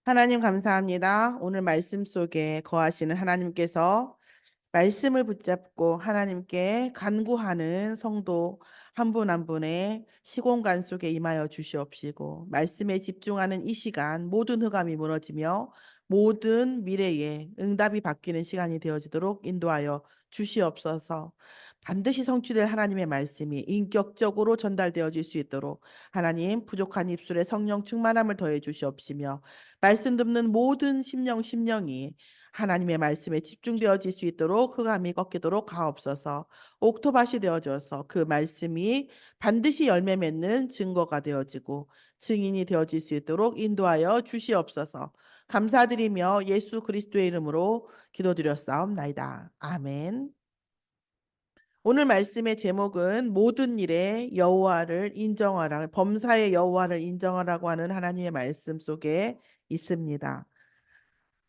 하나님 감사합니다. 오늘 말씀 속에 거하시는 하나님께서 말씀을 붙잡고 하나님께 간구하는 성도 한 분 한 분의 시공간 속에 임하여 주시옵시고 말씀에 집중하는 이 시간 모든 흑암이 무너지며 모든 미래에 응답이 바뀌는 시간이 되어지도록 인도하여 주시옵소서. 반드시 성취될 하나님의 말씀이 인격적으로 전달되어질 수 있도록 하나님 부족한 입술에 성령 충만함을 더해 주시옵시며 말씀 듣는 모든 심령이 하나님의 말씀에 집중되어질 수 있도록 흑암이 꺾이도록 가옵소서. 옥토밭이 되어져서 그 말씀이 반드시 열매 맺는 증거가 되어지고 증인이 되어질 수 있도록 인도하여 주시옵소서. 감사드리며 예수 그리스도의 이름으로 기도드렸사옵나이다. 아멘. 오늘 말씀의 제목은 모든 일에 여호와를 인정하라, 범사의 여호와를 인정하라고 하는 하나님의 말씀 속에 있습니다.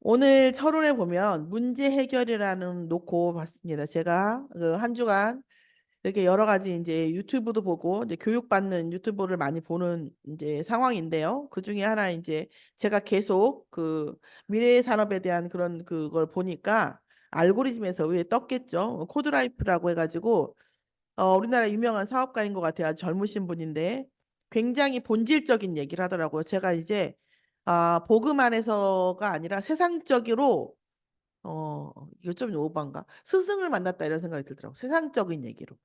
오늘 철론에 보면 문제 해결이라는 놓고 봤습니다. 제가 그 한 주간 이렇게 여러 가지 이제 유튜브도 보고 이제 교육받는 유튜브를 많이 보는 이제 상황인데요. 그 중에 하나 이제 제가 계속 그 미래 산업에 대한 그런 그걸 보니까 알고리즘에서 위에 떴겠죠. 코드라이프라고 해가지고 우리나라 유명한 사업가인 것 같아요. 아주 젊으신 분인데 굉장히 본질적인 얘기를 하더라고요. 제가 이제 복음 안에서가 아니라 세상적으로 이거 좀 오반가? 스승을 만났다 이런 생각이 들더라고요. 세상적인 얘기로.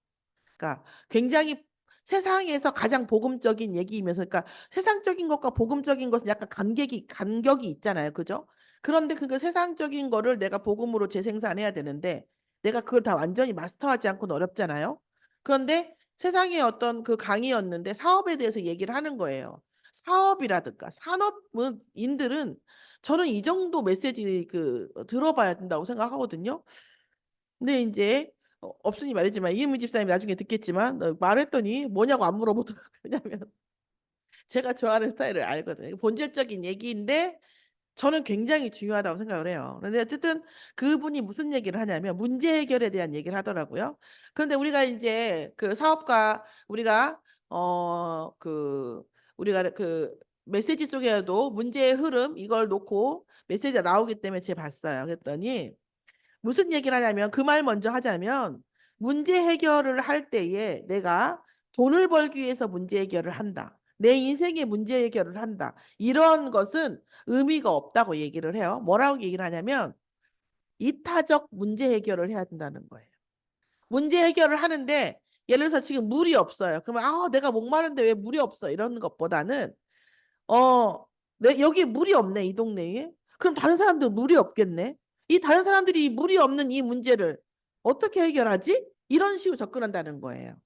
그러니까 굉장히 세상에서 가장 복음적인 얘기이면서 그러니까 세상적인 것과 복음적인 것은 약간 간격이 있잖아요. 그죠? 그런데 그 세상적인 거를 내가 복음으로 재생산해야 되는데 내가 그걸 다 완전히 마스터하지 않고는 어렵잖아요. 그런데 세상의 어떤 그 강의였는데 사업에 대해서 얘기를 하는 거예요. 사업이라든가 산업인들은 저는 이 정도 메시지 들어봐야 된다고 생각하거든요. 근데 이제 없으니 말이지만 이은미 집사님 나중에 듣겠지만 말했더니 뭐냐고 안 물어보더라고요. 왜냐면 제가 좋아하는 스타일을 알거든요. 본질적인 얘기인데 저는 굉장히 중요하다고 생각을 해요. 그런데 어쨌든 그분이 무슨 얘기를 하냐면 문제 해결에 대한 얘기를 하더라고요. 그런데 우리가 이제 그 사업가 우리가 우리가 그 메시지 속에도 문제의 흐름 이걸 놓고 메시지가 나오기 때문에 제가 봤어요. 그랬더니 무슨 얘기를 하냐면 그 말 먼저 하자면 문제 해결을 할 때에 내가 돈을 벌기 위해서 문제 해결을 한다. 내 인생의 문제 해결을 한다. 이런 것은 의미가 없다고 얘기를 해요. 뭐라고 얘기를 하냐면 이타적 문제 해결을 해야 된다는 거예요. 문제 해결을 하는데 예를 들어서 지금 물이 없어요. 그러면 내가 목마른데 왜 물이 없어? 이런 것보다는 여기 물이 없네, 이 동네에. 그럼 다른 사람들 물이 없겠네. 이 다른 사람들이 물이 없는 이 문제를 어떻게 해결하지? 이런 식으로 접근한다는 거예요.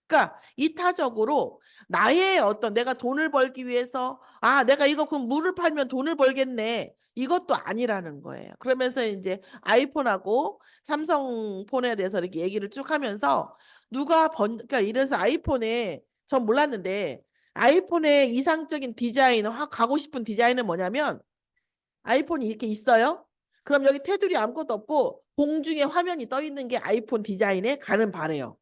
그러니까 이타적으로 나의 어떤 내가 돈을 벌기 위해서 내가 이거 그럼 물을 팔면 돈을 벌겠네. 이것도 아니라는 거예요. 그러면서 이제 아이폰하고 삼성폰에 대해서 이렇게 얘기를 쭉 하면서 그러니까 이래서 아이폰에 전 몰랐는데 아이폰의 이상적인 디자인, 확 가고 싶은 디자인은 뭐냐면 아이폰이 이렇게 있어요. 그럼 여기 테두리 아무것도 없고 공중에 화면이 떠 있는 게 아이폰 디자인에 가는 바래요.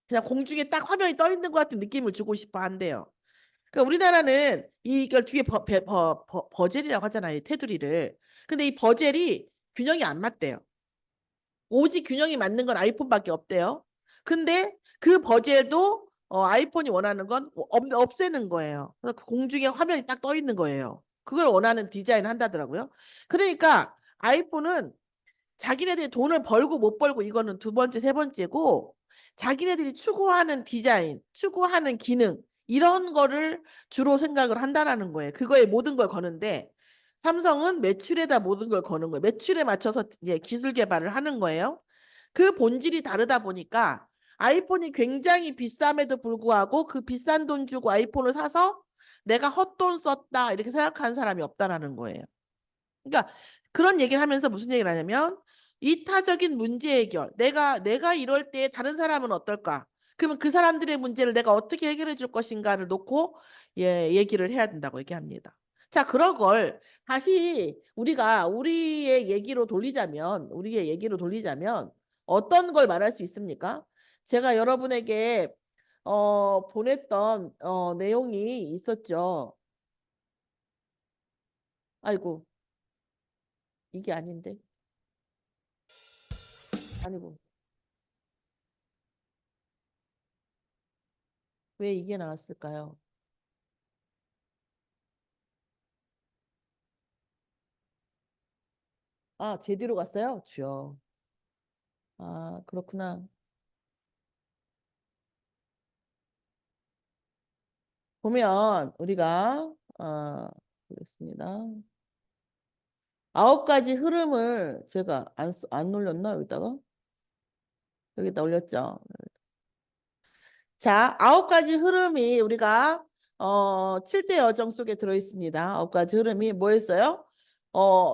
그냥 공중에 딱 화면이 떠 있는 것 같은 느낌을 주고 싶어 한대요. 그러니까 우리나라는 이걸 뒤에 버젤이라고 하잖아요. 테두리를. 근데 이 버젤이 균형이 안 맞대요. 오직 균형이 맞는 건 아이폰밖에 없대요. 근데 그 버젤도 아이폰이 원하는 건 없애는 거예요. 그래서 그 공중에 화면이 딱 떠 있는 거예요. 그걸 원하는 디자인 한다더라고요. 그러니까 아이폰은 자기네들이 돈을 벌고 못 벌고 이거는 두 번째, 세 번째고 자기네들이 추구하는 디자인, 추구하는 기능 이런 거를 주로 생각을 한다라는 거예요. 그거에 모든 걸 거는데 삼성은 매출에다 모든 걸 거는 거예요. 매출에 맞춰서 이제 기술 개발을 하는 거예요. 그 본질이 다르다 보니까 아이폰이 굉장히 비쌈에도 불구하고 그 비싼 돈 주고 아이폰을 사서 내가 헛돈 썼다 이렇게 생각하는 사람이 없다라는 거예요. 그러니까 그런 얘기를 하면서 무슨 얘기를 하냐면 이타적인 문제 해결. 내가 이럴 때 다른 사람은 어떨까? 그러면 그 사람들의 문제를 내가 어떻게 해결해 줄 것인가를 놓고 얘기를 해야 된다고 얘기합니다. 자, 그런 걸 다시 우리의 얘기로 돌리자면 어떤 걸 말할 수 있습니까? 제가 여러분에게 보냈던 내용이 있었죠. 아이고, 이게 아닌데. 아니고, 왜 이게 나왔을까요? 아, 제 뒤로 갔어요? 주여. 아, 그렇구나. 보면 우리가 보겠습니다. 아홉 가지 흐름을 제가 안 올렸나 여기다가? 여기다 올렸죠. 자, 아홉 가지 흐름이 우리가 7대 여정 속에 들어 있습니다. 아홉 가지 흐름이 뭐였어요?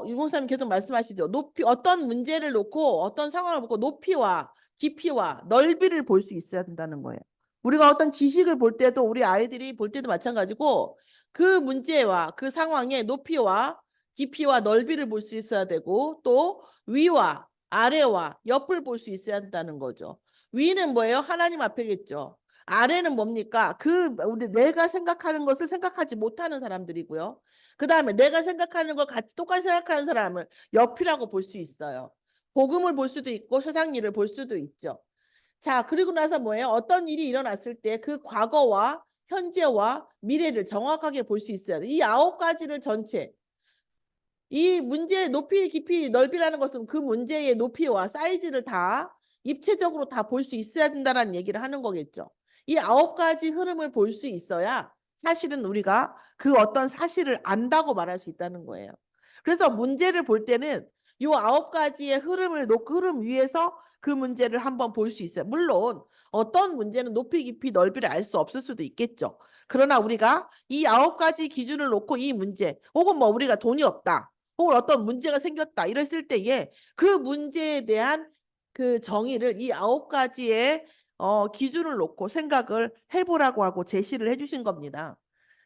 유목사님 계속 말씀하시죠. 높이 어떤 문제를 놓고 어떤 상황을 보고 높이와 깊이와 넓이를 볼 수 있어야 된다는 거예요. 우리가 어떤 지식을 볼 때도 우리 아이들이 볼 때도 마찬가지고 그 문제와 그 상황의 높이와 깊이와 넓이를 볼 수 있어야 되고 또 위와 아래와 옆을 볼 수 있어야 한다는 거죠. 위는 뭐예요? 하나님 앞에겠죠. 아래는 뭡니까? 우리 내가 생각하는 것을 생각하지 못하는 사람들이고요. 그 다음에 내가 생각하는 걸 같이 똑같이 생각하는 사람을 옆이라고 볼 수 있어요. 복음을 볼 수도 있고 세상 일을 볼 수도 있죠. 자, 그리고 나서 뭐예요? 어떤 일이 일어났을 때 그 과거와 현재와 미래를 정확하게 볼 수 있어야 돼. 이 아홉 가지를 전체 이 문제의 높이, 깊이, 넓이라는 것은 그 문제의 높이와 사이즈를 다 입체적으로 다 볼 수 있어야 된다는 얘기를 하는 거겠죠. 이 아홉 가지 흐름을 볼 수 있어야 사실은 우리가 그 어떤 사실을 안다고 말할 수 있다는 거예요. 그래서 문제를 볼 때는 이 아홉 가지의 흐름을 놓고 흐름 위에서 그 문제를 한번 볼 수 있어요. 물론 어떤 문제는 높이, 깊이, 넓이를 알 수 없을 수도 있겠죠. 그러나 우리가 이 아홉 가지 기준을 놓고 이 문제 혹은 뭐 우리가 돈이 없다. 혹은 어떤 문제가 생겼다 이랬을 때에 그 문제에 대한 그 정의를 이 아홉 가지의 기준을 놓고 생각을 해보라고 하고 제시를 해주신 겁니다.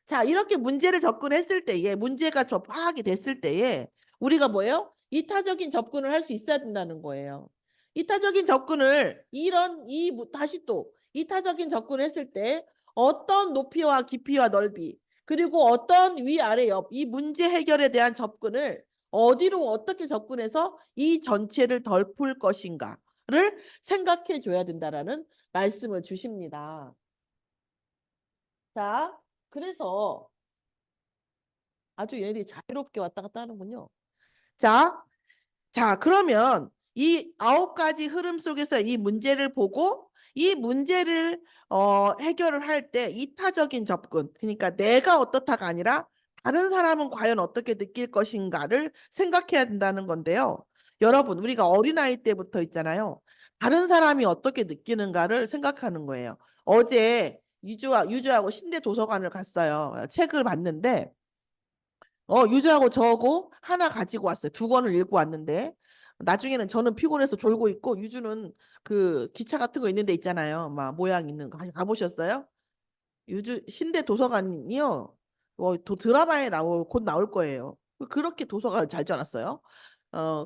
자, 이렇게 문제를 접근했을 때에 문제가 파악이 됐을 때에 우리가 뭐예요? 이타적인 접근을 할 수 있어야 된다는 거예요. 이타적인 접근을 다시 또 이타적인 접근을 했을 때 어떤 높이와 깊이와 넓이 그리고 어떤 위아래 옆 이 문제 해결에 대한 접근을 어디로 어떻게 접근해서 이 전체를 덜 풀 것인가를 생각해 줘야 된다라는 말씀을 주십니다. 자, 그래서 아주 얘네들이 자유롭게 왔다 갔다 하는군요. 자, 그러면 이 아홉 가지 흐름 속에서 이 문제를 보고 이 문제를 해결을 할 때 이타적인 접근, 그러니까 내가 어떻다가 아니라 다른 사람은 과연 어떻게 느낄 것인가를 생각해야 된다는 건데요. 여러분, 우리가 어린아이 때부터 있잖아요. 다른 사람이 어떻게 느끼는가를 생각하는 거예요. 어제 유주하고 신대 도서관을 갔어요. 책을 봤는데 유주하고 저하고 하나 가지고 왔어요. 두 권을 읽고 왔는데 나중에는 저는 피곤해서 졸고 있고 유주는 그 기차 같은 거 있는 데 있잖아요. 막 모양 있는 거 가보셨어요? 유주 신대 도서관이요. 드라마에 곧 나올 거예요. 그렇게 도서관을 잘 지어놨어요.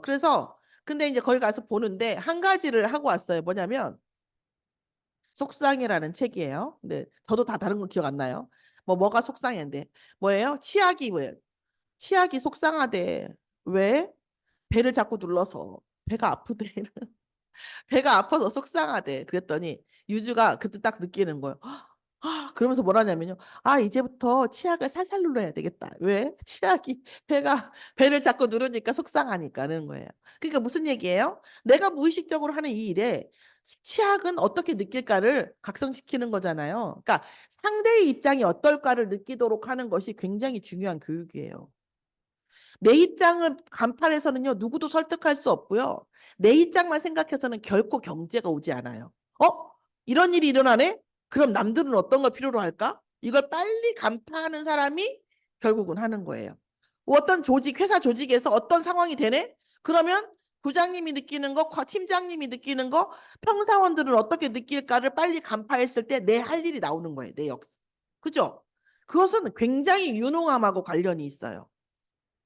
그래서 근데 이제 거기 가서 보는데 한 가지를 하고 왔어요. 뭐냐면 속상해라는 책이에요. 근데 저도 다 다른 건 기억 안 나요. 뭐가 속상해인데 뭐예요? 치약이 속상하대. 왜? 배를 자꾸 눌러서 배가 아프대. 배가 아파서 속상하대. 그랬더니 유주가 그때 딱 느끼는 거예요. 그러면서 뭐라냐면요. 이제부터 치약을 살살 눌러야 되겠다. 왜? 치약이 배를 자꾸 누르니까 속상하니까는 거예요. 그러니까 무슨 얘기예요? 내가 무의식적으로 하는 이 일에 치약은 어떻게 느낄까를 각성시키는 거잖아요. 그러니까 상대의 입장이 어떨까를 느끼도록 하는 것이 굉장히 중요한 교육이에요. 내 입장을 간판해서는요, 누구도 설득할 수 없고요. 내 입장만 생각해서는 결코 경제가 오지 않아요. 어? 이런 일이 일어나네? 그럼 남들은 어떤 걸 필요로 할까? 이걸 빨리 간파하는 사람이 결국은 하는 거예요. 어떤 회사 조직에서 어떤 상황이 되네? 그러면 부장님이 느끼는 거, 팀장님이 느끼는 거, 평사원들은 어떻게 느낄까를 빨리 간파했을 때 내 할 일이 나오는 거예요. 내 역사. 그죠? 그것은 굉장히 유능함하고 관련이 있어요.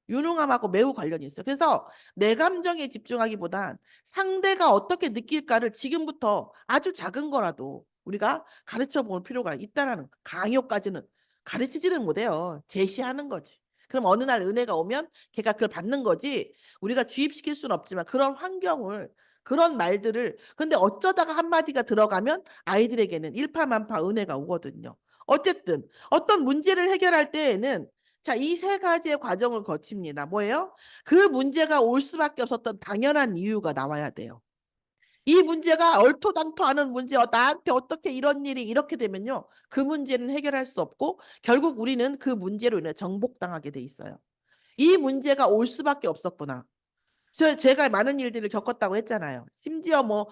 유능함하고 매우 관련이 있어요. 그래서 내 감정에 집중하기보단 상대가 어떻게 느낄까를 지금부터 아주 작은 거라도 우리가 가르쳐 볼 필요가 있다라는 강요까지는 가르치지는 못해요. 제시하는 거지. 그럼 어느 날 은혜가 오면 걔가 그걸 받는 거지. 우리가 주입시킬 수는 없지만 그런 환경을 그런 말들을 근데 어쩌다가 한마디가 들어가면 아이들에게는 일파만파 은혜가 오거든요. 어쨌든 어떤 문제를 해결할 때에는 자, 이 세 가지의 과정을 거칩니다. 뭐예요? 그 문제가 올 수밖에 없었던 당연한 이유가 나와야 돼요. 이 문제가 얼토당토하는 문제, 나한테 어떻게 이런 일이 이렇게 되면요. 그 문제는 해결할 수 없고 결국 우리는 그 문제로 인해 정복당하게 돼 있어요. 이 문제가 올 수밖에 없었구나. 제가 많은 일들을 겪었다고 했잖아요. 심지어 뭐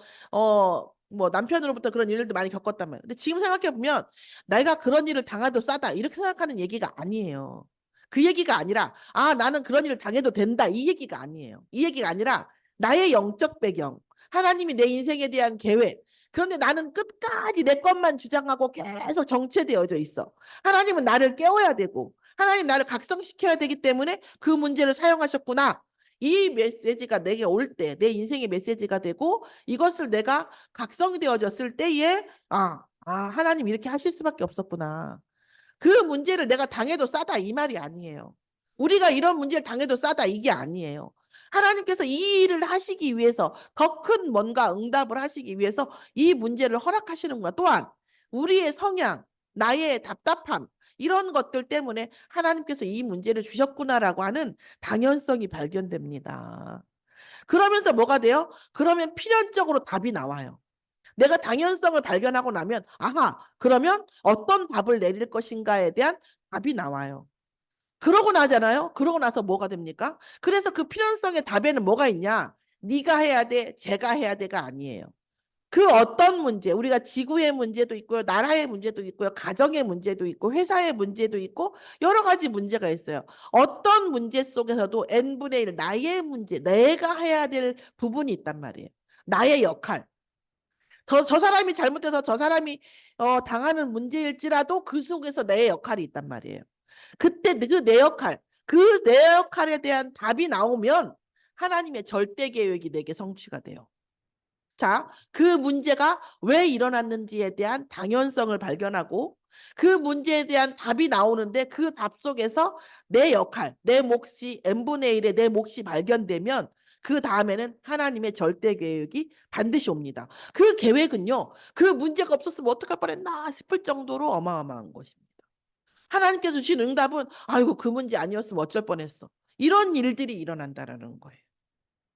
남편으로부터 그런 일들도 많이 겪었단 말이에요. 근데 지금 생각해 보면 내가 그런 일을 당해도 싸다 이렇게 생각하는 얘기가 아니에요. 그 얘기가 아니라 나는 그런 일을 당해도 된다 이 얘기가 아니에요. 이 얘기가 아니라 나의 영적 배경, 하나님이 내 인생에 대한 계획. 그런데 나는 끝까지 내 것만 주장하고 계속 정체되어져 있어. 하나님은 나를 깨워야 되고 하나님 나를 각성시켜야 되기 때문에 그 문제를 사용하셨구나. 이 메시지가 내게 올 때, 내 인생의 메시지가 되고 이것을 내가 각성되어졌을 때에 하나님 이렇게 하실 수밖에 없었구나. 그 문제를 내가 당해도 싸다 이 말이 아니에요. 우리가 이런 문제를 당해도 싸다 이게 아니에요. 하나님께서 이 일을 하시기 위해서 더 큰 뭔가 응답을 하시기 위해서 이 문제를 허락하시는구나. 또한 우리의 성향, 나의 답답함 이런 것들 때문에 하나님께서 이 문제를 주셨구나라고 하는 당연성이 발견됩니다. 그러면서 뭐가 돼요? 그러면 필연적으로 답이 나와요. 내가 당연성을 발견하고 나면 그러면 어떤 답을 내릴 것인가에 대한 답이 나와요. 그러고 나잖아요. 그러고 나서 뭐가 됩니까? 그래서 그 필연성의 답에는 뭐가 있냐? 네가 해야 돼, 제가 해야 돼가 아니에요. 그 어떤 문제, 우리가 지구의 문제도 있고요, 나라의 문제도 있고요, 가정의 문제도 있고, 회사의 문제도 있고, 여러 가지 문제가 있어요. 어떤 문제 속에서도 n분의 1, 나의 문제, 내가 해야 될 부분이 있단 말이에요. 나의 역할. 저 사람이 잘못해서 저 사람이 당하는 문제일지라도 그 속에서 내 역할이 있단 말이에요. 그때 그 내 역할에 대한 답이 나오면 하나님의 절대 계획이 내게 성취가 돼요. 자, 그 문제가 왜 일어났는지에 대한 당연성을 발견하고 그 문제에 대한 답이 나오는데 그 답 속에서 내 역할, 내 몫이 n분의 1의 내 몫이 발견되면 그 다음에는 하나님의 절대 계획이 반드시 옵니다. 그 계획은요. 그 문제가 없었으면 어떡할 뻔했나 싶을 정도로 어마어마한 것입니다. 하나님께서 주신 응답은 아이고 그 문제 아니었으면 어쩔 뻔했어. 이런 일들이 일어난다라는 거예요.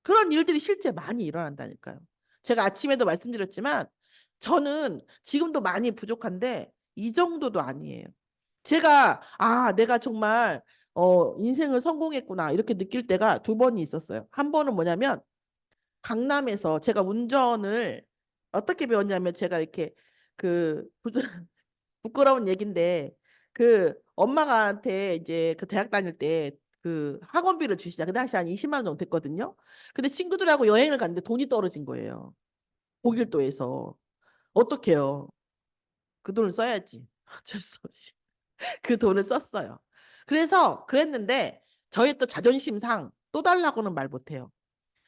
그런 일들이 실제 많이 일어난다니까요. 제가 아침에도 말씀드렸지만 저는 지금도 많이 부족한데 이 정도도 아니에요. 제가 내가 정말 인생을 성공했구나 이렇게 느낄 때가 두 번이 있었어요. 한 번은 뭐냐면 강남에서 제가 운전을 어떻게 배웠냐면 제가 이렇게 그 부끄러운 얘긴데 그 엄마가한테 이제 그 대학 다닐 때 그 학원비를 주시자. 그 당시 한 20만 원 정도 됐거든요. 근데 친구들하고 여행을 갔는데 돈이 떨어진 거예요. 고길도에서. 어떡해요. 그 돈을 써야지. 어쩔 수 없이. 그 돈을 썼어요. 그래서 그랬는데 저의 또 자존심상 또 달라고는 말 못해요.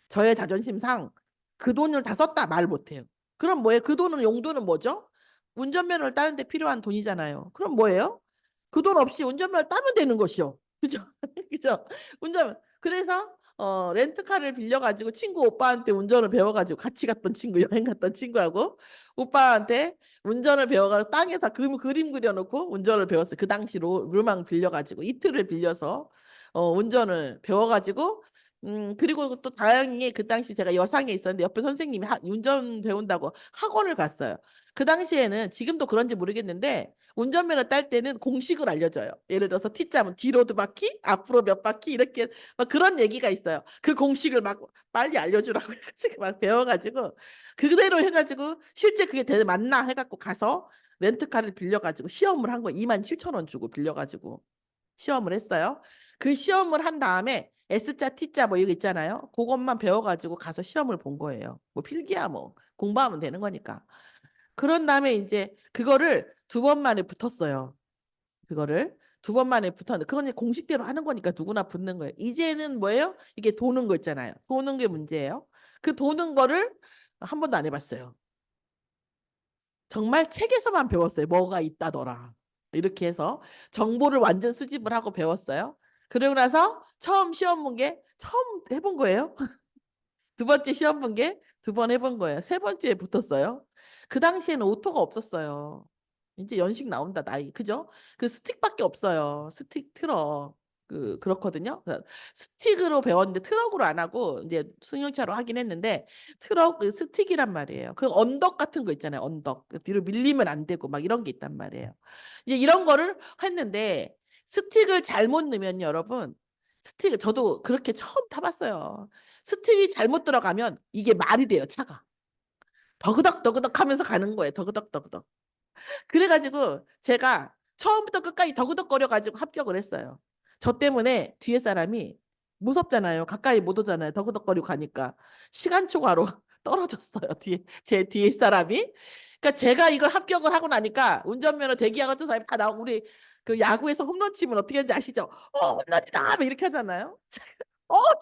저의 자존심상 그 돈을 다 썼다 말 못해요. 그럼 뭐예요? 그 돈은 용도는 뭐죠? 운전면허를 따는 데 필요한 돈이잖아요. 그럼 뭐예요? 그 돈 없이 운전면허를 따면 되는 것이요. 그죠? 그죠? 그래서 렌트카를 빌려가지고 친구 오빠한테 운전을 배워가지고 같이 갔던 친구 여행 갔던 친구하고 오빠한테 운전을 배워가지고 땅에다 그림 그려놓고 운전을 배웠어요. 그 당시로 르망 빌려가지고 이틀을 빌려서 운전을 배워가지고 그리고 또 다행히 그 당시 제가 여상에 있었는데 옆에 선생님이 운전 배운다고 학원을 갔어요. 그 당시에는 지금도 그런지 모르겠는데 운전면허 딸 때는 공식을 알려줘요. 예를 들어서 T자면 뒤로 두 바퀴, 앞으로 몇 바퀴 이렇게 막 그런 얘기가 있어요. 그 공식을 막 빨리 알려주라고 해가지고 막 배워가지고 그대로 해가지고 실제 그게 맞나 해갖고 가서 렌트카를 빌려가지고 시험을 한 거 27,000원 주고 빌려가지고 시험을 했어요. 그 시험을 한 다음에 S자, T자 뭐 이거 있잖아요. 그것만 배워가지고 가서 시험을 본 거예요. 뭐 필기야 뭐 공부하면 되는 거니까. 그런 다음에 이제 그거를 두 번 만에 붙었어요. 그거를 두 번 만에 붙었는데 그건 이제 공식대로 하는 거니까 누구나 붙는 거예요. 이제는 뭐예요? 이게 도는 거 있잖아요. 도는 게 문제예요. 그 도는 거를 한 번도 안 해봤어요. 정말 책에서만 배웠어요. 뭐가 있다더라. 이렇게 해서 정보를 완전 수집을 하고 배웠어요. 그러고 나서 처음 시험 본 게 처음 해본 거예요. 두 번째 시험 본 게 두 번 해본 거예요. 세 번째에 붙었어요. 그 당시에는 오토가 없었어요. 이제 연식 나온다 나이 그죠? 그 스틱밖에 없어요. 스틱 트럭 그렇거든요. 스틱으로 배웠는데 트럭으로 안 하고 이제 승용차로 하긴 했는데 트럭 스틱이란 말이에요. 그 언덕 같은 거 있잖아요. 언덕 뒤로 밀리면 안 되고 막 이런 게 있단 말이에요. 이제 이런 거를 했는데 스틱을 잘못 넣으면 여러분 스틱 저도 그렇게 처음 타봤어요. 스틱이 잘못 들어가면 이게 말이 돼요. 차가 더그덕 더그덕 하면서 가는 거예요. 더그덕 더그덕. 그래가지고 제가 처음부터 끝까지 더그덕거려가지고 합격을 했어요. 저 때문에 뒤에 사람이 무섭잖아요. 가까이 못 오잖아요. 더그덕거리고 가니까 시간 초과로 떨어졌어요. 제 뒤에 사람이. 그러니까 제가 이걸 합격을 하고 나니까 운전면허 대기하 같은 사람이 다 나오고 우리 그 야구에서 홈런 치면 어떻게 하는지 아시죠? 홈런이다! 막 이렇게 하잖아요.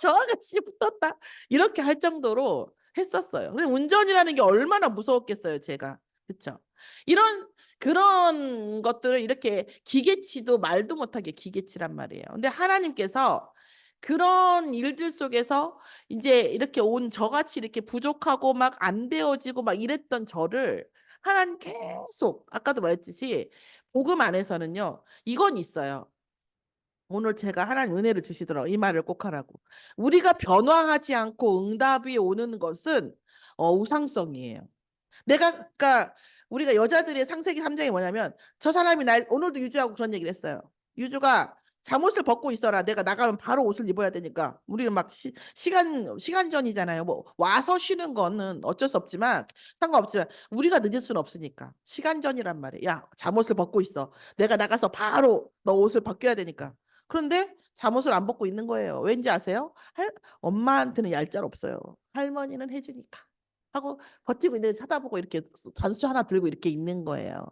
저 아가씨 붙었다. 이렇게 할 정도로 했었어요. 근데 운전이라는 게 얼마나 무서웠겠어요, 제가. 그쵸? 이런 그런 것들을 이렇게 기계치도 말도 못하게 기계치란 말이에요. 근데 하나님께서 그런 일들 속에서 이제 이렇게 온 저같이 이렇게 부족하고 막 안 되어지고 막 이랬던 저를 하나님 계속 아까도 말했듯이 복음 안에서는요. 이건 있어요. 오늘 제가 하나님 은혜를 주시더라고. 이 말을 꼭 하라고. 우리가 변화하지 않고 응답이 오는 것은 우상성이에요. 그러니까 우리가 여자들의 상세기 3장이 뭐냐면 저 사람이 날 오늘도 유주하고 그런 얘기를 했어요. 유주가 잠옷을 벗고 있어라. 내가 나가면 바로 옷을 입어야 되니까. 우리는 막 시간전이잖아요. 뭐 와서 쉬는 거는 어쩔 수 없지만 상관없지만 우리가 늦을 수는 없으니까. 시간전이란 말이에요. 야, 잠옷을 벗고 있어. 내가 나가서 바로 너 옷을 벗겨야 되니까. 그런데 잠옷을 안 벗고 있는 거예요. 왠지 아세요? 엄마한테는 얄짤 없어요. 할머니는 해주니까. 하고 버티고 있는데 쳐다보고 이렇게 잔수 하나 들고 이렇게 있는 거예요.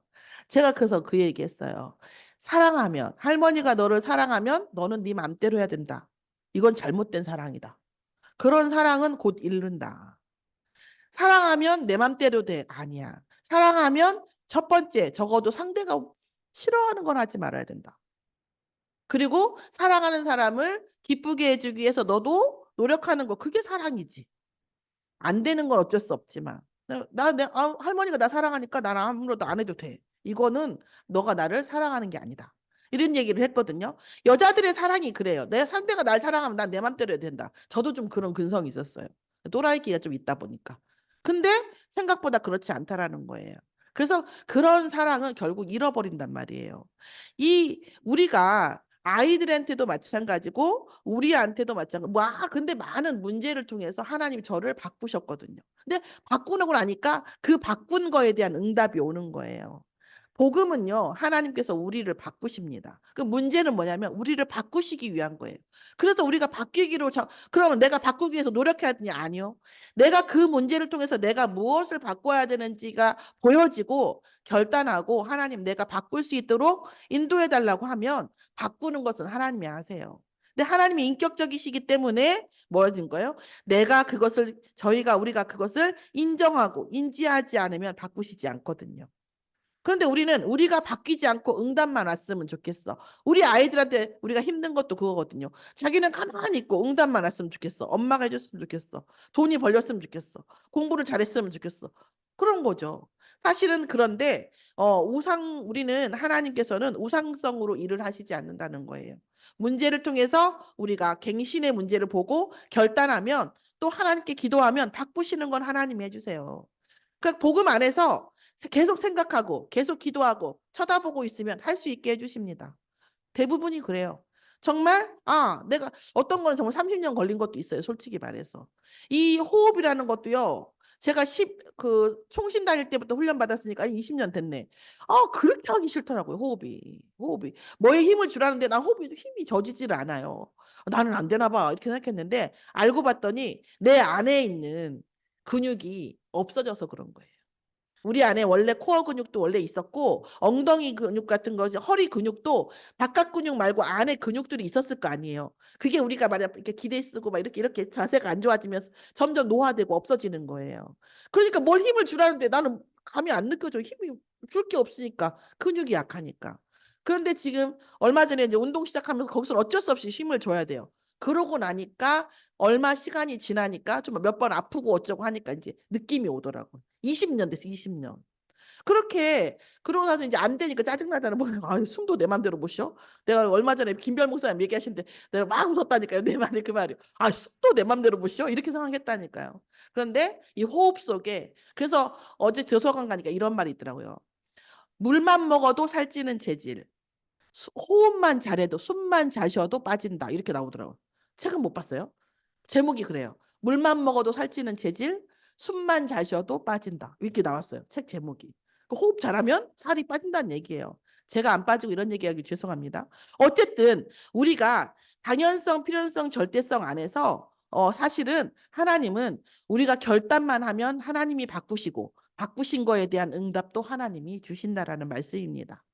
제가 그래서 그 얘기했어요. 사랑하면 할머니가 너를 사랑하면 너는 네 맘대로 해야 된다. 이건 잘못된 사랑이다. 그런 사랑은 곧 잃는다. 사랑하면 내 맘대로 돼. 아니야. 사랑하면 첫 번째 적어도 상대가 싫어하는 건 하지 말아야 된다. 그리고 사랑하는 사람을 기쁘게 해주기 위해서 너도 노력하는 거 그게 사랑이지. 안 되는 건 어쩔 수 없지만 할머니가 나 사랑하니까 나는 아무것도 안 해도 돼. 이거는 너가 나를 사랑하는 게 아니다. 이런 얘기를 했거든요. 여자들의 사랑이 그래요. 내 상대가 날 사랑하면 난 내 맘대로 해야 된다. 저도 좀 그런 근성이 있었어요. 또라이기가 좀 있다 보니까. 근데 생각보다 그렇지 않다라는 거예요. 그래서 그런 사랑은 결국 잃어버린단 말이에요. 우리가 아이들한테도 마찬가지고 우리한테도 마찬가지고 근데 많은 문제를 통해서 하나님이 저를 바꾸셨거든요. 근데 바꾸고 나니까 그 바꾼 거에 대한 응답이 오는 거예요. 복음은요, 하나님께서 우리를 바꾸십니다. 그 문제는 뭐냐면 우리를 바꾸시기 위한 거예요. 그래서 우리가 바뀌기로 그러면 내가 바꾸기 위해서 노력해야 되냐? 아니요. 내가 그 문제를 통해서 내가 무엇을 바꿔야 되는지가 보여지고 결단하고 하나님 내가 바꿀 수 있도록 인도해 달라고 하면 바꾸는 것은 하나님이 하세요. 근데 하나님이 인격적이시기 때문에 뭐여진 거예요? 우리가 그것을 인정하고 인지하지 않으면 바꾸시지 않거든요. 그런데 우리가 바뀌지 않고 응답만 왔으면 좋겠어. 우리 아이들한테 우리가 힘든 것도 그거거든요. 자기는 가만히 있고 응답만 왔으면 좋겠어. 엄마가 해줬으면 좋겠어. 돈이 벌렸으면 좋겠어. 공부를 잘했으면 좋겠어. 그런 거죠. 사실은 그런데 우리는 하나님께서는 우상성으로 일을 하시지 않는다는 거예요. 문제를 통해서 우리가 갱신의 문제를 보고 결단하면 또 하나님께 기도하면 바꾸시는 건 하나님이 해주세요. 그러니까 복음 안에서 계속 생각하고 계속 기도하고 쳐다보고 있으면 할 수 있게 해주십니다. 대부분이 그래요. 정말 내가 어떤 거는 정말 30년 걸린 것도 있어요. 솔직히 말해서. 이 호흡이라는 것도요. 제가 총신 다닐 때부터 훈련 받았으니까 20년 됐네. 그렇게 하기 싫더라고요. 호흡이. 뭐에 힘을 주라는데 난 호흡이 힘이 져지질 않아요. 나는 안 되나 봐. 이렇게 생각했는데 알고 봤더니 내 안에 있는 근육이 없어져서 그런 거예요. 우리 안에 원래 코어 근육도 원래 있었고 엉덩이 근육 같은 거 허리 근육도 바깥 근육 말고 안에 근육들이 있었을 거 아니에요. 그게 우리가 말이야 이렇게 기대 쓰고 막 이렇게 자세가 안 좋아지면서 점점 노화되고 없어지는 거예요. 그러니까 뭘 힘을 주라는데 나는 감이 안 느껴져. 힘이 줄 게 없으니까 근육이 약하니까. 그런데 지금 얼마 전에 이제 운동 시작하면서 거기서 어쩔 수 없이 힘을 줘야 돼요. 그러고 나니까 얼마 시간이 지나니까 좀 몇 번 아프고 어쩌고 하니까 이제 느낌이 오더라고. 20년 됐어, 20년. 그렇게 그러고 나서 이제 안 되니까 짜증나잖아. 뭐, 아, 숨도 내 맘대로 못 쉬어. 내가 얼마 전에 김별 목사님 얘기하시는데 내가 막 웃었다니까요. 내 말이 그 말이. 아, 숨도 내 맘대로 못 쉬어. 이렇게 생각했다니까요. 그런데 이 호흡 속에 그래서 어제 도서관 가니까 이런 말이 있더라고요. 물만 먹어도 살찌는 체질. 호흡만 잘해도 숨만 잘 쉬어도 빠진다. 이렇게 나오더라고요. 책은 못 봤어요. 제목이 그래요. 물만 먹어도 살찌는 체질, 숨만 잘 쉬어도 빠진다. 이렇게 나왔어요. 책 제목이. 호흡 잘하면 살이 빠진다는 얘기예요. 제가 안 빠지고 이런 얘기하기 죄송합니다. 어쨌든 우리가 당연성, 필연성, 절대성 안에서 사실은 하나님은 우리가 결단만 하면 하나님이 바꾸시고 바꾸신 거에 대한 응답도 하나님이 주신다라는 말씀입니다.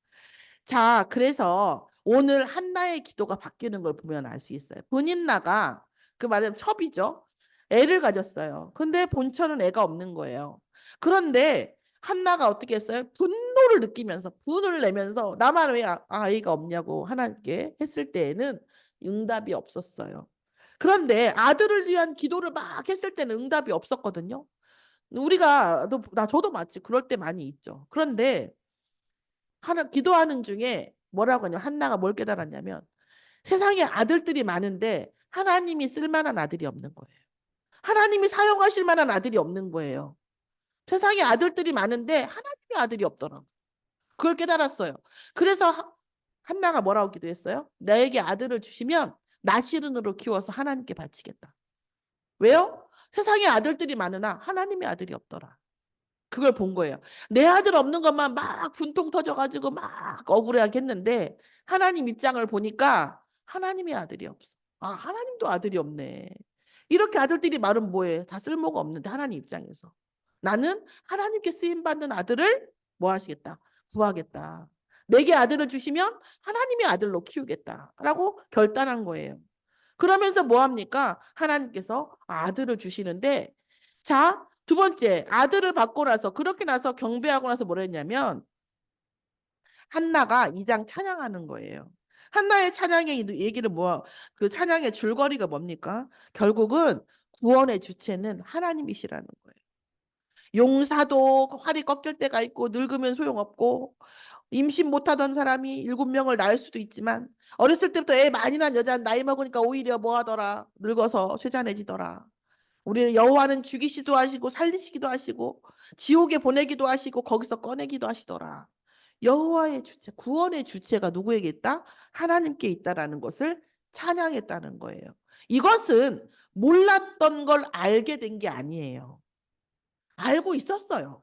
자, 그래서 오늘 한나의 기도가 바뀌는 걸 보면 알 수 있어요. 본인나가 그 말하면 첩이죠. 애를 가졌어요. 근데 본처는 애가 없는 거예요. 그런데 한나가 어떻게 했어요? 분노를 느끼면서 분을 내면서 나만 왜 아이가 없냐고 하나님께 했을 때에는 응답이 없었어요. 그런데 아들을 위한 기도를 막 했을 때는 응답이 없었거든요. 우리가 저도 맞지. 그럴 때 많이 있죠. 그런데 기도하는 중에 뭐라고 하냐면 한나가 뭘 깨달았냐면 세상에 아들들이 많은데 하나님이 쓸만한 아들이 없는 거예요. 하나님이 사용하실 만한 아들이 없는 거예요. 세상에 아들들이 많은데 하나님의 아들이 없더라고. 그걸 깨달았어요. 그래서 한나가 뭐라고 기도했어요? 나에게 아들을 주시면 나시른으로 키워서 하나님께 바치겠다. 왜요? 세상에 아들들이 많으나 하나님의 아들이 없더라. 그걸 본 거예요. 내 아들 없는 것만 막 분통 터져가지고 막 억울해하게 했는데 하나님 입장을 보니까 하나님의 아들이 없어. 아, 하나님도 아들이 없네. 이렇게 아들들이 말은 뭐해? 다 쓸모가 없는데 하나님 입장에서. 나는 하나님께 쓰임받는 아들을 뭐 하시겠다? 구하겠다. 내게 아들을 주시면 하나님의 아들로 키우겠다라고 결단한 거예요. 그러면서 뭐 합니까? 하나님께서 아들을 주시는데 자, 두 번째 아들을 받고 나서 그렇게 나서 경배하고 나서 뭐라 했냐면 한나가 2장 찬양하는 거예요. 한나의 찬양의 얘기를 그 찬양의 줄거리가 뭡니까? 결국은 구원의 주체는 하나님이시라는 거예요. 용사도 활이 꺾일 때가 있고 늙으면 소용없고 임신 못하던 사람이 7명을 낳을 수도 있지만 어렸을 때부터 애 많이 낳은 여자는 나이 먹으니까 오히려 뭐 하더라? 늙어서 쇠잔해지더라. 우리는 여호와는 죽이시도 하시고 살리시기도 하시고 지옥에 보내기도 하시고 거기서 꺼내기도 하시더라. 여호와의 주체, 구원의 주체가 누구에게 있다? 하나님께 있다라는 것을 찬양했다는 거예요. 이것은 몰랐던 걸 알게 된 게 아니에요. 알고 있었어요.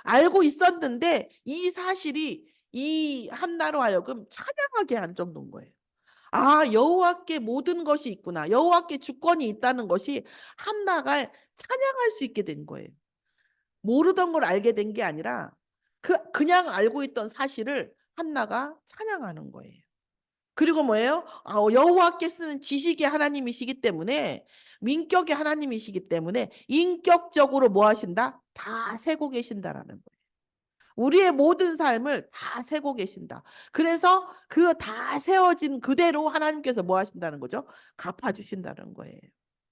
알고 있었는데 이 사실이 이 한나로 하여금 찬양하게 하는 정도인 거예요. 아, 여호와께 모든 것이 있구나. 여호와께 주권이 있다는 것이 한나가 찬양할 수 있게 된 거예요. 모르던 걸 알게 된 게 아니라 그냥 알고 있던 사실을 한나가 찬양하는 거예요. 그리고 뭐예요? 여호와께 쓰는 지식의 하나님이시기 때문에 민격의 하나님이시기 때문에 인격적으로 뭐 하신다? 다 세고 계신다라는 거예요. 우리의 모든 삶을 다 세고 계신다. 그래서 그 다 세워진 그대로 하나님께서 뭐 하신다는 거죠? 갚아주신다는 거예요.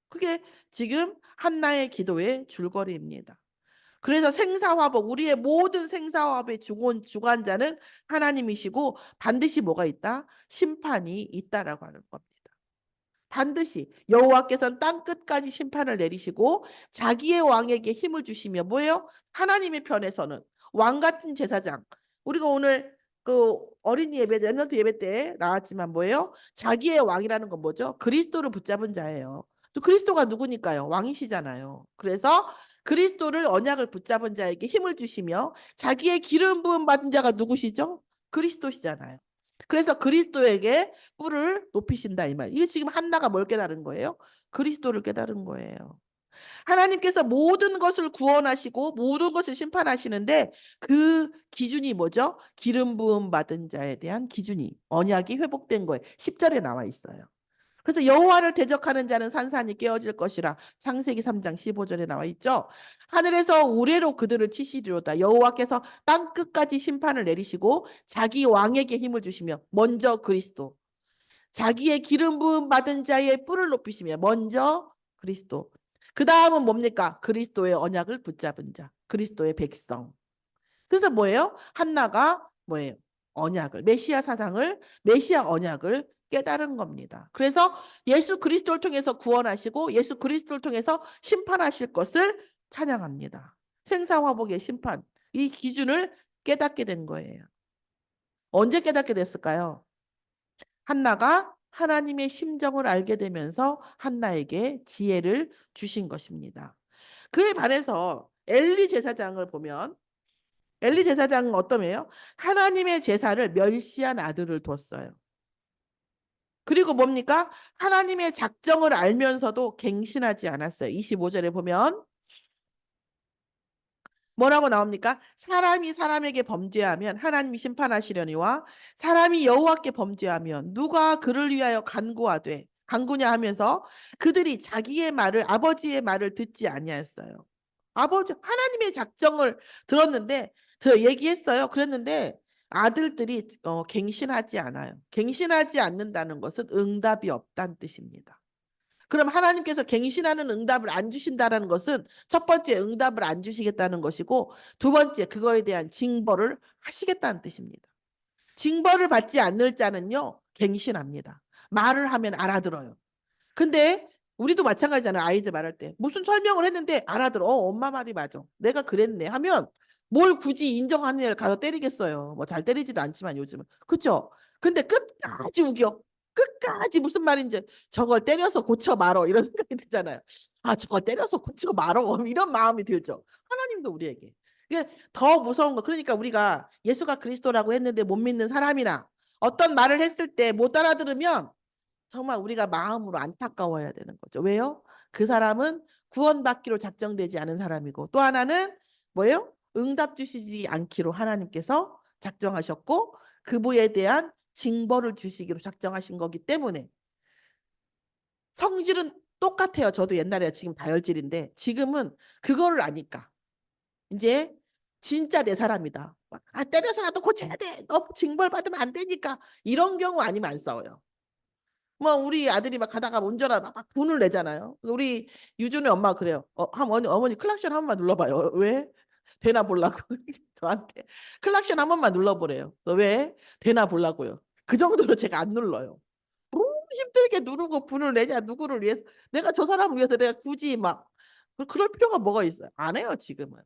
그게 지금 한나의 기도의 줄거리입니다. 그래서 생사화복, 우리의 모든 생사화복의 주관자는 하나님이시고 반드시 뭐가 있다? 심판이 있다라고 하는 겁니다. 반드시 여호와께서는 땅 끝까지 심판을 내리시고 자기의 왕에게 힘을 주시며 뭐예요? 하나님의 편에서는 왕 같은 제사장. 우리가 오늘 그 어린이 예배, 렘넌트 예배 때 나왔지만 뭐예요? 자기의 왕이라는 건 뭐죠? 그리스도를 붙잡은 자예요. 또 그리스도가 누구니까요? 왕이시잖아요. 그래서 그리스도를 언약을 붙잡은 자에게 힘을 주시며 자기의 기름 부음 받은 자가 누구시죠? 그리스도시잖아요. 그래서 그리스도에게 뿔을 높이신다 이 말. 이게 지금 한나가 뭘 깨달은 거예요? 그리스도를 깨달은 거예요. 하나님께서 모든 것을 구원하시고 모든 것을 심판하시는데 그 기준이 뭐죠? 기름 부음 받은 자에 대한 기준이 언약이 회복된 거예요. 10절에 나와 있어요. 그래서 여호와를 대적하는 자는 산산이 깨어질 것이라 창세기 3장 15절에 나와 있죠. 하늘에서 우레로 그들을 치시리로다. 여호와께서 땅 끝까지 심판을 내리시고 자기 왕에게 힘을 주시며 먼저 그리스도 자기의 기름 부음 받은 자의 뿔을 높이시며 먼저 그리스도 그 다음은 뭡니까? 그리스도의 언약을 붙잡은 자 그리스도의 백성. 그래서 뭐예요? 한나가 뭐예요? 언약을 메시아 사상을 메시아 언약을 깨달은 겁니다. 그래서 예수 그리스도를 통해서 구원하시고 예수 그리스도를 통해서 심판하실 것을 찬양합니다. 생사화복의 심판 이 기준을 깨닫게 된 거예요. 언제 깨닫게 됐을까요? 한나가 하나님의 심정을 알게 되면서 한나에게 지혜를 주신 것입니다. 그에 반해서 엘리 제사장을 보면 엘리 제사장은 어떠해요? 하나님의 제사를 멸시한 아들을 뒀어요. 그리고 뭡니까? 하나님의 작정을 알면서도 갱신하지 않았어요. 25절에 보면 뭐라고 나옵니까? 사람이 사람에게 범죄하면 하나님이 심판하시려니와 사람이 여호와께 범죄하면 누가 그를 위하여 간구하되 간구냐 하면서 그들이 자기의 말을 아버지의 말을 듣지 아니하였어요. 아버지 하나님의 작정을 들었는데 저 얘기했어요. 그랬는데 아들들이 갱신하지 않아요. 갱신하지 않는다는 것은 응답이 없다는 뜻입니다. 그럼 하나님께서 갱신하는 응답을 안 주신다는 것은 첫 번째 응답을 안 주시겠다는 것이고 두 번째 그거에 대한 징벌을 하시겠다는 뜻입니다. 징벌을 받지 않는 자는요 갱신합니다. 말을 하면 알아들어요. 근데 우리도 마찬가지잖아요. 아이들 말할 때 무슨 설명을 했는데 알아들어. 엄마 말이 맞아. 내가 그랬네 하면 뭘 굳이 인정하는 애를 가서 때리겠어요. 뭐 잘 때리지도 않지만 요즘은. 그렇죠? 근데 끝까지 우겨. 끝까지 무슨 말인지 저걸 때려서 고쳐 말어 이런 생각이 들잖아요. 아 저걸 때려서 고쳐 말어 이런 마음이 들죠. 하나님도 우리에게. 이게 더 무서운 거. 그러니까 우리가 예수가 그리스도라고 했는데 못 믿는 사람이나 어떤 말을 했을 때 못 알아들으면 정말 우리가 마음으로 안타까워야 되는 거죠. 왜요? 그 사람은 구원받기로 작정되지 않은 사람이고 또 하나는 뭐예요? 응답 주시지 않기로 하나님께서 작정하셨고 그분에 대한 징벌을 주시기로 작정하신 거기 때문에 성질은 똑같아요. 저도 옛날에 지금 다혈질인데 지금은 그거를 아니까 이제 진짜 내 사람이다. 아 때려서라도 고쳐야 돼. 너 징벌 받으면 안 되니까 이런 경우 아니면 안 싸워요. 뭐 우리 아들이 막 가다가 운전하다 막 분을 내잖아요. 우리 유준의 엄마가 그래요. 어머니 클락션 한 번만 눌러봐요. 왜? 되나 보려고 저한테 클락션 한 번만 눌러보래요. 왜? 되나 보려고요. 그 정도로 제가 안 눌러요. 뭐 힘들게 누르고 분을 내냐 누구를 위해서 내가 저 사람을 위해서 내가 굳이 막 그럴 필요가 뭐가 있어요. 안 해요 지금은.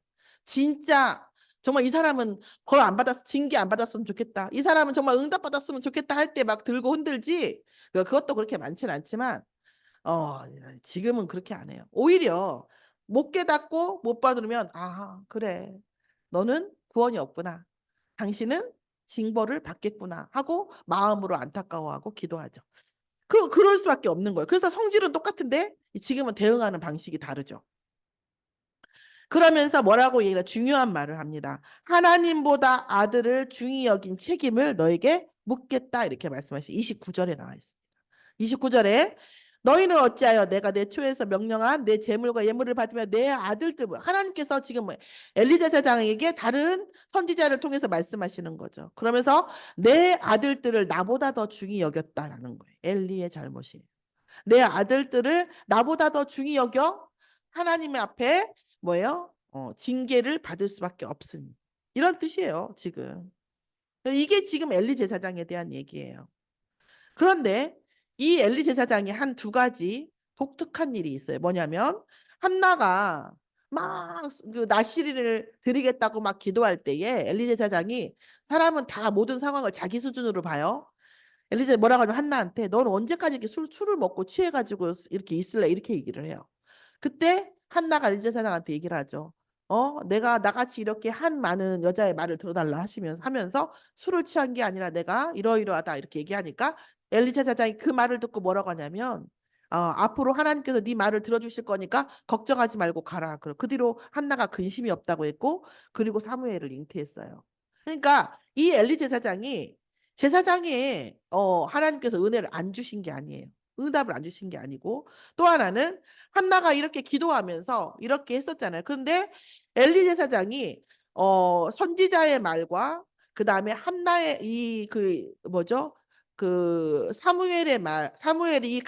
진짜 정말 이 사람은 벌 안 받았 징계 안 받았으면 좋겠다. 이 사람은 정말 응답 받았으면 좋겠다 할 때 막 들고 흔들지. 그것도 그렇게 많지는 않지만 어 지금은 그렇게 안 해요. 오히려 못 깨닫고 못 받으면 아 그래 너는 구원이 없구나. 당신은 징벌을 받겠구나 하고 마음으로 안타까워하고 기도하죠. 그럴 수밖에 없는 거예요. 그래서 성질은 똑같은데 지금은 대응하는 방식이 다르죠. 그러면서 뭐라고 얘기가 중요한 말을 합니다. 하나님보다 아들을 중히 여긴 책임을 너에게 묻겠다 이렇게 말씀하시죠. 29절에 나와 있습니다. 29절에 너희는 어찌하여 내가 내 초에서 명령한 내 재물과 예물을 받으며 내 아들들 하나님께서 지금 뭐 엘리제사장에게 다른 선지자를 통해서 말씀하시는 거죠. 그러면서 내 아들들을 나보다 더 중히 여겼다라는 거예요. 엘리의 잘못이에요. 내 아들들을 나보다 더 중히 여겨 하나님 앞에 뭐예요? 징계를 받을 수밖에 없으니 이런 뜻이에요. 지금 이게 지금 엘리 제사장에 대한 얘기예요. 그런데 이 엘리 제사장이 한 두 가지 독특한 일이 있어요. 뭐냐면 한나가 막그 나시리를 드리겠다고 막 기도할 때에 엘리 제사장이 사람은 다 모든 상황을 자기 수준으로 봐요. 엘리제 뭐라고 하면 한나한테 너는 언제까지 이렇게 술을 먹고 취해가지고 이렇게 있을래? 이렇게 얘기를 해요. 그때 한나가 엘리제 사장한테 얘기를 하죠. 내가 나같이 이렇게 한 많은 여자의 말을 들어달라 하면서 술을 취한 게 아니라 내가 이러이러하다 이렇게 얘기하니까 엘리제 사장이 그 말을 듣고 뭐라고 하냐면 앞으로 하나님께서 네 말을 들어주실 거니까 걱정하지 말고 가라. 그 뒤로 한나가 근심이 없다고 했고 그리고 사무엘을 잉태했어요. 그러니까 이 엘리 제사장이 하나님께서 은혜를 안 주신 게 아니에요. 응답을 안 주신 게 아니고 또 하나는 한나가 이렇게 기도하면서 이렇게 했었잖아요. 그런데 엘리 제사장이 선지자의 말과 그 다음에 한나의 이 그 뭐죠? 그 사무엘의 말, 사무엘이 이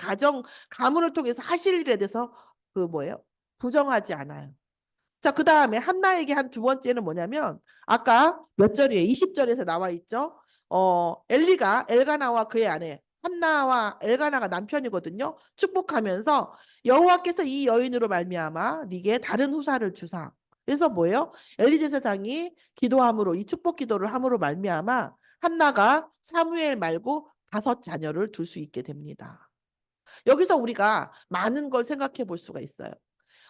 가문을 통해서 하실 일에 대해서 그 뭐예요? 부정하지 않아요. 자, 그 다음에 한나에게 한 두 번째는 뭐냐면 아까 몇 절이에요? 20절에서 나와 있죠. 엘리가 엘가나와 그의 아내 한나와 엘가나가 남편이거든요. 축복하면서 여호와께서 이 여인으로 말미암아 네게 다른 후사를 주사. 그래서 뭐예요? 엘리 제사장이 기도함으로 이 축복 기도를 함으로 말미암아 한나가 사무엘 말고 다섯 자녀를 둘 수 있게 됩니다. 여기서 우리가 많은 걸 생각해 볼 수가 있어요.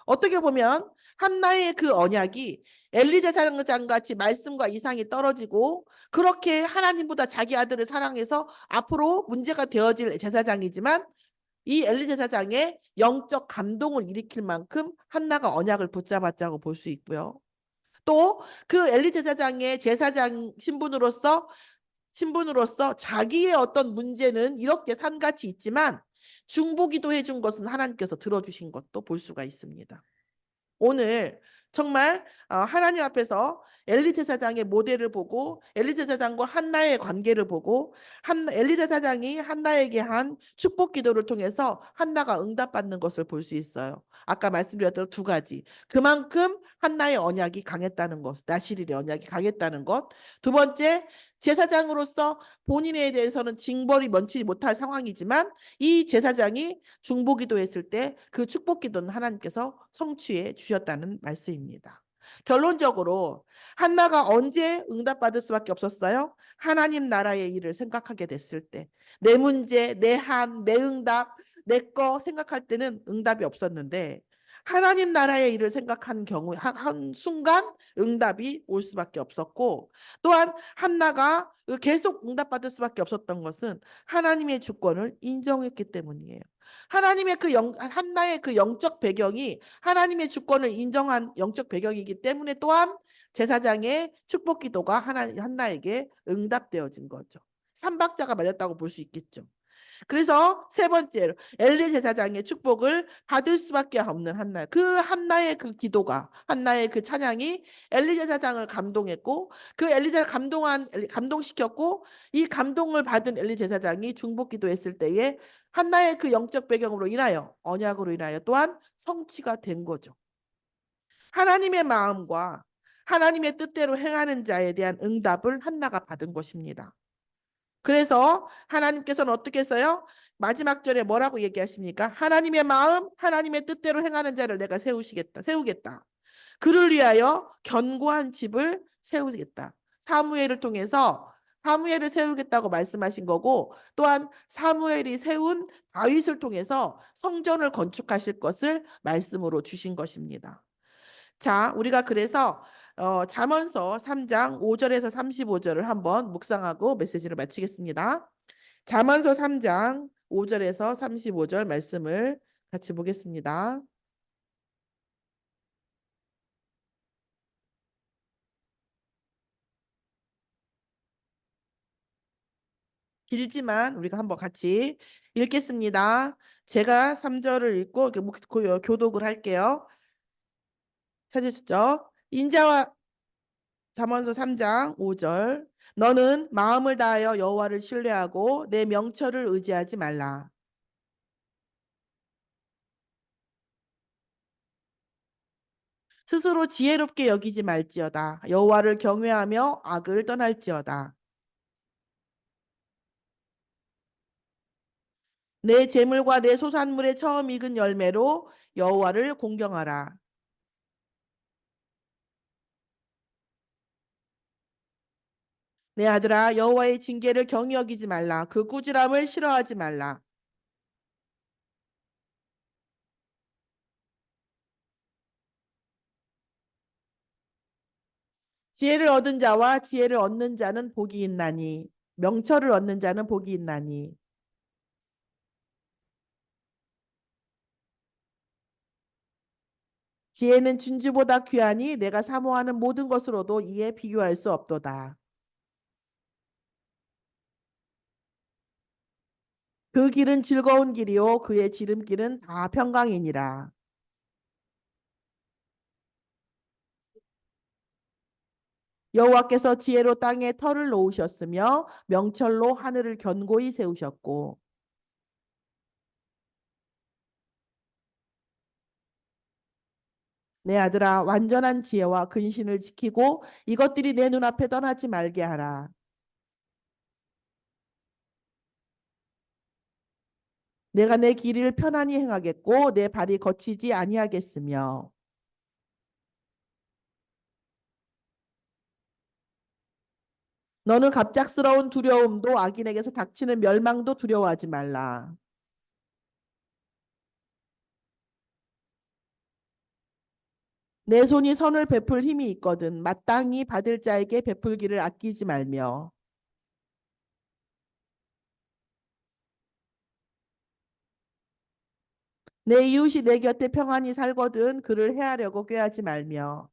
어떻게 보면 한나의 그 언약이 엘리제 사장 같이 말씀과 이상이 떨어지고 그렇게 하나님보다 자기 아들을 사랑해서 앞으로 문제가 되어질 제사장이지만 이 엘리 제사장의 영적 감동을 일으킬 만큼 한나가 언약을 붙잡았다고 볼 수 있고요. 또 그 엘리 제사장의 제사장 신분으로서 자기의 어떤 문제는 이렇게 산같이 있지만 중보기도 해준 것은 하나님께서 들어주신 것도 볼 수가 있습니다. 오늘 정말 하나님 앞에서 엘리 제사장의 모델을 보고 엘리 제사장과 한나의 관계를 보고 엘리 제사장이 한나에게 한 축복 기도를 통해서 한나가 응답받는 것을 볼 수 있어요. 아까 말씀드렸던 두 가지. 그만큼 한나의 언약이 강했다는 것, 나시릴의 언약이 강했다는 것. 두 번째, 제사장으로서 본인에 대해서는 징벌이 면치지 못할 상황이지만 이 제사장이 중보기도 했을 때 그 축복기도는 하나님께서 성취해 주셨다는 말씀입니다. 결론적으로 한나가 언제 응답받을 수밖에 없었어요? 하나님 나라의 일을 생각하게 됐을 때, 내 문제, 내 한, 내 응답, 내 거 생각할 때는 응답이 없었는데 하나님 나라의 일을 생각한 경우 한 순간 응답이 올 수밖에 없었고, 또한 한나가 계속 응답받을 수밖에 없었던 것은 하나님의 주권을 인정했기 때문이에요. 하나님의 한나의 그 영적 배경이 하나님의 주권을 인정한 영적 배경이기 때문에 또한 제사장의 축복 기도가 한나에게 응답되어진 거죠. 삼박자가 맞았다고 볼 수 있겠죠. 그래서 세 번째로 엘리 제사장의 축복을 받을 수밖에 없는 한나. 그 한나의 그 기도가 한나의 그 찬양이 엘리 제사장을 감동했고 그 엘리 제사 감동시켰고 이 감동을 받은 엘리 제사장이 중복 기도했을 때에 한나의 그 영적 배경으로 인하여 언약으로 인하여 또한 성취가 된 거죠. 하나님의 마음과 하나님의 뜻대로 행하는 자에 대한 응답을 한나가 받은 것입니다. 그래서 하나님께서는 어떻게 했어요? 마지막 절에 뭐라고 얘기하십니까? 하나님의 마음, 하나님의 뜻대로 행하는 자를 내가 세우겠다. 그를 위하여 견고한 집을 세우겠다. 사무엘을 세우겠다고 말씀하신 거고 또한 사무엘이 세운 다윗을 통해서 성전을 건축하실 것을 말씀으로 주신 것입니다. 자, 우리가 그래서 잠언서 3장 5절에서 35절을 한번 묵상하고 메시지를 마치겠습니다. 잠언서 3장 5절에서 35절 말씀을 같이 보겠습니다. 길지만 우리가 한번 같이 읽겠습니다. 제가 3절을 읽고 교독을 할게요. 찾으시죠? 인자와 잠언서 3장 5절 너는 마음을 다하여 여호와를 신뢰하고 내 명철을 의지하지 말라. 스스로 지혜롭게 여기지 말지어다. 여호와를 경외하며 악을 떠날지어다. 내 재물과 내 소산물의 처음 익은 열매로 여호와를 공경하라. 내 아들아 여호와의 징계를 경히 여기지 말라. 그 꾸지람을 싫어하지 말라. 지혜를 얻은 자와 지혜를 얻는 자는 복이 있나니 명철을 얻는 자는 복이 있나니 지혜는 진주보다 귀하니 내가 사모하는 모든 것으로도 이에 비교할 수 없도다. 그 길은 즐거운 길이요 그의 지름길은 다 평강이니라. 여호와께서 지혜로 땅에 터를 놓으셨으며 명철로 하늘을 견고히 세우셨고 내 아들아 완전한 지혜와 근신을 지키고 이것들이 내 눈앞에 떠나지 말게 하라. 내가 내 길을 편안히 행하겠고 내 발이 거치지 아니하겠으며 너는 갑작스러운 두려움도 악인에게서 닥치는 멸망도 두려워하지 말라. 내 손이 선을 베풀 힘이 있거든 마땅히 받을 자에게 베풀기를 아끼지 말며 내 이웃이 내 곁에 평안히 살거든 그를 해하려고 꾀하지 말며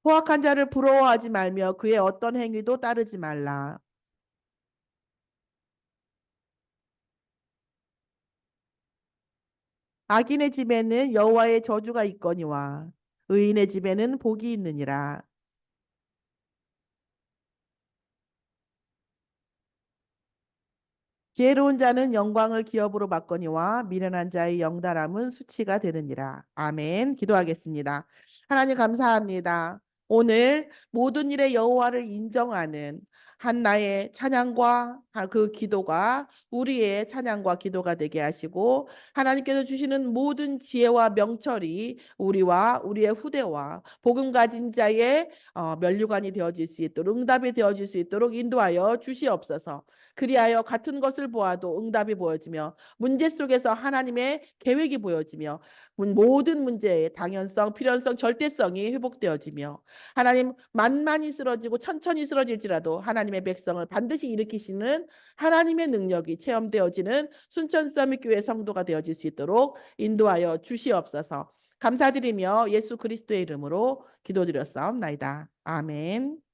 포악한 자를 부러워하지 말며 그의 어떤 행위도 따르지 말라. 악인의 집에는 여호와의 저주가 있거니와 의인의 집에는 복이 있느니라. 지혜로운 자는 영광을 기업으로 받거니와 미련한 자의 영달함은 수치가 되느니라. 아멘. 기도하겠습니다. 하나님 감사합니다. 오늘 모든 일에 여호와를 인정하는 한나의 찬양과 그 기도가 우리의 찬양과 기도가 되게 하시고 하나님께서 주시는 모든 지혜와 명철이 우리와 우리의 후대와 복음 가진 자의 면류관이 되어질 수 있도록 응답이 되어질 수 있도록 인도하여 주시옵소서. 그리하여 같은 것을 보아도 응답이 보여지며 문제 속에서 하나님의 계획이 보여지며 모든 문제의 당연성, 필연성, 절대성이 회복되어지며 하나님 만만히 쓰러지고 천천히 쓰러질지라도 하나님의 백성을 반드시 일으키시는 하나님의 능력이 체험되어지는 순천서밋교회 성도가 되어질 수 있도록 인도하여 주시옵소서. 감사드리며 예수 그리스도의 이름으로 기도드렸사옵나이다. 아멘.